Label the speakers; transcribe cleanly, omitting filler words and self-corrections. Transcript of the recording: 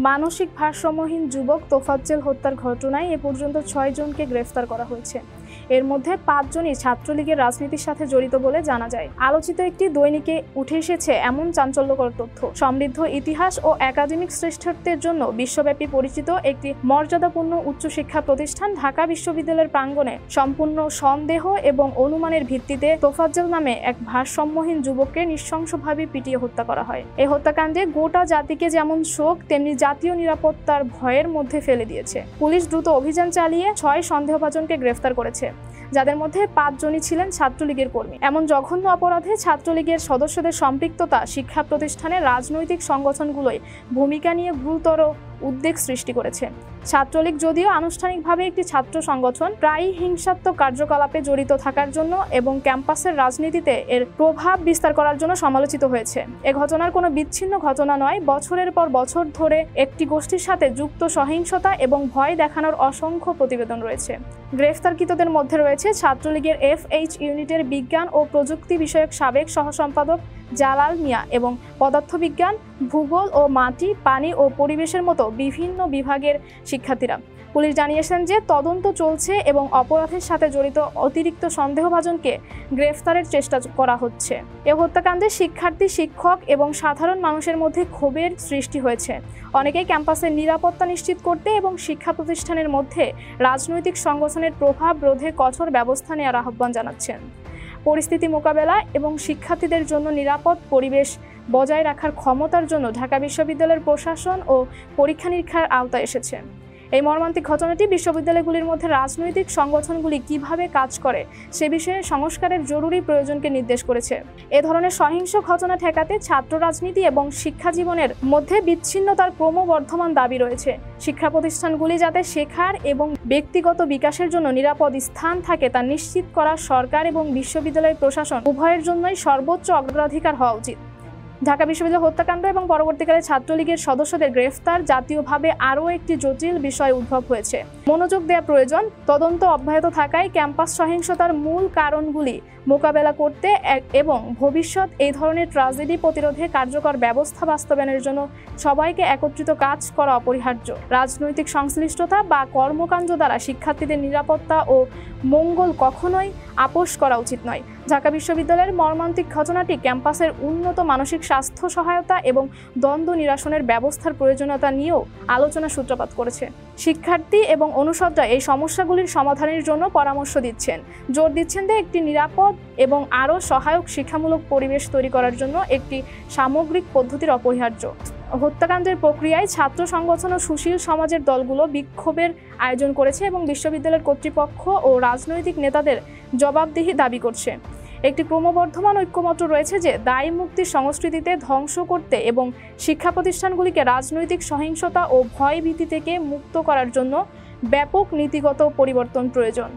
Speaker 1: মানসিক ভারসাম্যহীন যুবক তোফাজ্জল হত্যার ঘটনায় এ পর্যন্ত ৬ জনকে গ্রেফতার করা হয়েছে। এর মধ্যে ৫ জনই ছাত্রলীগের রাজনীতির সাথে জড়িত বলে জানা যায়। আলোচিত একটি দৈনিকে উঠে এসেছে এমন চাঞ্চল্যকর তথ্য। সমৃদ্ধ ইতিহাস ও একাডেমিক শ্রেষ্ঠত্বের জন্য বিশ্বব্যাপী পরিচিত একটি মর্যাদাপূর্ণ উচ্চশিক্ষা প্রতিষ্ঠান ঢাকা বিশ্ববিদ্যালয়ের প্রাঙ্গণে সম্পূর্ণ সন্দেহ এবং অনুমানের ভিত্তিতে তোফাজ্জল নামে এক ভারসাম্যহীন যুবককে নৃশংসভাবে পিটিয়ে হত্যা করা হয়। এই হত্যাকাণ্ডে গোটা জাতিকে যেমন শোক তেমনি জাতীয় নিরাপত্তার ভয়ের মধ্যে ফেলে দিয়েছে। পুলিশ দ্রুত অভিযান চালিয়ে ৬ সন্দেহভাজনকে গ্রেফতার করেছে, যাদের মধ্যে ৫ জনই ছিলেন ছাত্রলীগের কর্মী। এমন জঘন্য অপরাধে ছাত্রলীগের সদস্যদের সম্পৃক্ততা শিক্ষা প্রতিষ্ঠানের রাজনৈতিক সংগঠনগুলোই ভূমিকা নিয়ে গুরুতর উদ্বেগ সৃষ্টি করেছে। ছাত্রলীগ যদিও আনুষ্ঠানিকভাবে একটি ছাত্র সংগঠন, প্রায়ই হিংসাত্মক কার্যকলাপে জড়িত থাকার জন্য এবং ক্যাম্পাসের রাজনীতিতে এর প্রভাব বিস্তার করার জন্য সমালোচিত হয়েছে। এ ঘটনার কোনো বিচ্ছিন্ন ঘটনা নয়, বছরের পর বছর ধরে একটি গোষ্ঠীর সাথে যুক্ত সহিংসতা এবং ভয় দেখানোর অসংখ্য প্রতিবেদন রয়েছে। গ্রেফতারকৃতদের মধ্যে রয়েছে ছাত্রলীগের FH ইউনিটের বিজ্ঞান ও প্রযুক্তি বিষয়ক সাবেক সহসম্পাদক জালাল মিয়া এবং পদার্থবিজ্ঞান, ভূগোল ও মাটি, পানি ও পরিবেশের মতো বিভিন্ন বিভাগের শিক্ষার্থীরা। পুলিশ জানিয়েছেন যে তদন্ত চলছে এবং অপরাধের সাথে জড়িত অতিরিক্ত সন্দেহভাজনকে গ্রেফতারের চেষ্টা করা হচ্ছে। এ হত্যাকাণ্ডে শিক্ষার্থী, শিক্ষক এবং সাধারণ মানুষের মধ্যে ক্ষোভের সৃষ্টি হয়েছে। অনেকেই ক্যাম্পাসের নিরাপত্তা নিশ্চিত করতে এবং শিক্ষা প্রতিষ্ঠানের মধ্যে রাজনৈতিক সংগঠনের প্রভাব রোধে কঠোর ব্যবস্থা নেওয়ার আহ্বান জানাচ্ছেন। পরিস্থিতি মোকাবেলা এবং শিক্ষার্থীদের জন্য নিরাপদ পরিবেশ বজায় রাখার ক্ষমতার জন্য ঢাকা বিশ্ববিদ্যালয়ের প্রশাসন ও পরীক্ষা নিরীক্ষার আওতায় এসেছে। এই মর্মান্তিক ঘটনাটি বিশ্ববিদ্যালয়গুলির মধ্যে রাজনৈতিক সংগঠনগুলি কিভাবে কাজ করে সে বিষয়ে সংস্কারের জরুরি প্রয়োজনকে নির্দেশ করেছে। এ ধরনের সহিংস ঘটনা ঠেকাতে ছাত্র রাজনীতি এবং শিক্ষা জীবনের মধ্যে বিচ্ছিন্নতার ক্রমবর্ধমান দাবি রয়েছে। শিক্ষা প্রতিষ্ঠানগুলি যাতে শেখার এবং ব্যক্তিগত বিকাশের জন্য নিরাপদ স্থান থাকে তা নিশ্চিত করা সরকার এবং বিশ্ববিদ্যালয় প্রশাসন উভয়ের জন্যই সর্বোচ্চ অগ্রাধিকার হওয়া উচিত। ঢাকা বিশ্ববিদ্যালয় হত্যাকাণ্ড এবং পরবর্তীকালে ছাত্রলীগের সদস্যদের গ্রেফতার জাতীয়ভাবে আরও একটি জটিল বিষয় উদ্ভব হয়েছে। মনোযোগ দেওয়া প্রয়োজন। তদন্ত অব্যাহত থাকায় ক্যাম্পাস সহিংসতার মূল কারণগুলি মোকাবেলা করতে এবং ভবিষ্যৎ এই ধরনের ট্র্যাজেডি প্রতিরোধে কার্যকর ব্যবস্থা বাস্তবায়নের জন্য সবাইকে একত্রিত কাজ করা অপরিহার্য। রাজনৈতিক সংশ্লিষ্টতা বা কর্মকাণ্ড দ্বারা শিক্ষার্থীদের নিরাপত্তা ও মঙ্গল কখনোই আপোস করা উচিত নয়। ঢাকা বিশ্ববিদ্যালয়ের মর্মান্তিক ঘটনাটি ক্যাম্পাসের উন্নত মানসিক স্বাস্থ্য সহায়তা এবং দ্বন্দ্ব নিরসনের ব্যবস্থার প্রয়োজনীয়তা নিয়েও আলোচনা সূত্রপাত করেছে। শিক্ষার্থী এবং অনুষদরা এই সমস্যাগুলির সমাধানের জন্য পরামর্শ দিচ্ছেন, জোর দিচ্ছেন যে একটি নিরাপদ এবং আরও সহায়ক শিক্ষামূলক পরিবেশ তৈরি করার জন্য একটি সামগ্রিক পদ্ধতির অপরিহার্য। হত্যাকাণ্ডের প্রক্রিয়ায় ছাত্র সংগঠন ও সুশীল সমাজের দলগুলো বিক্ষোভের আয়োজন করেছে এবং বিশ্ববিদ্যালয়ের কর্তৃপক্ষ ও রাজনৈতিক নেতাদের জবাবদিহি দাবি করছে। একটি ক্রমবর্ধমান ঐক্যমত্য রয়েছে যে দায় মুক্তির সংস্কৃতিতে ধ্বংস করতে এবং শিক্ষা প্রতিষ্ঠানগুলিকে রাজনৈতিক সহিংসতা ও ভয়ভীতি থেকে মুক্ত করার জন্য ব্যাপক নীতিগত পরিবর্তন প্রয়োজন।